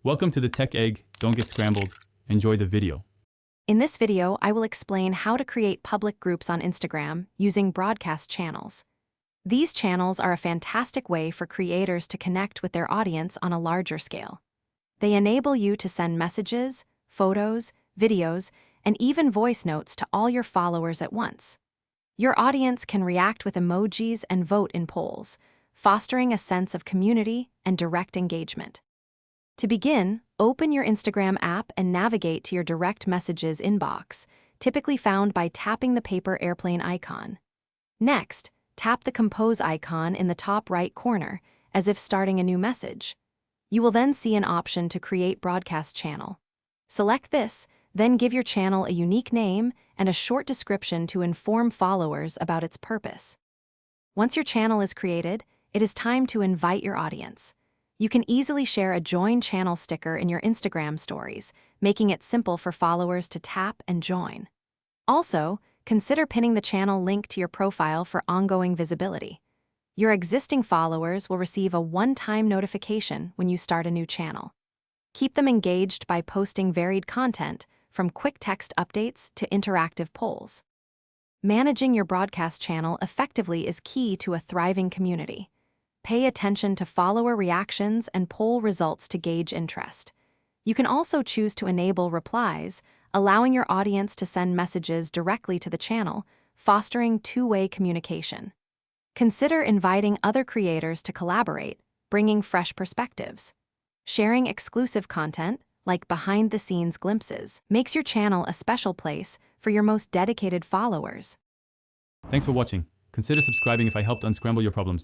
Welcome to the Tech Egg. Don't get scrambled. Enjoy the video. In this video, I will explain how to create public groups on Instagram using broadcast channels. These channels are a fantastic way for creators to connect with their audience on a larger scale. They enable you to send messages, photos, videos, and even voice notes to all your followers at once. Your audience can react with emojis and vote in polls, fostering a sense of community and direct engagement. To begin, open your Instagram app and navigate to your direct messages inbox, typically found by tapping the paper airplane icon. Next, tap the compose icon in the top right corner, as if starting a new message. You will then see an option to create broadcast channel. Select this, then give your channel a unique name and a short description to inform followers about its purpose. Once your channel is created, it is time to invite your audience. You can easily share a Join Channel sticker in your Instagram stories, making it simple for followers to tap and join. Also, consider pinning the channel link to your profile for ongoing visibility. Your existing followers will receive a one-time notification when you start a new channel. Keep them engaged by posting varied content, from quick text updates to interactive polls. Managing your broadcast channel effectively is key to a thriving community. Pay attention to follower reactions and poll results to gauge interest. You can also choose to enable replies, allowing your audience to send messages directly to the channel, fostering two-way communication. Consider inviting other creators to collaborate, bringing fresh perspectives. Sharing exclusive content, like behind-the-scenes glimpses, makes your channel a special place for your most dedicated followers. Thanks for watching. Consider subscribing if I helped unscramble your problems.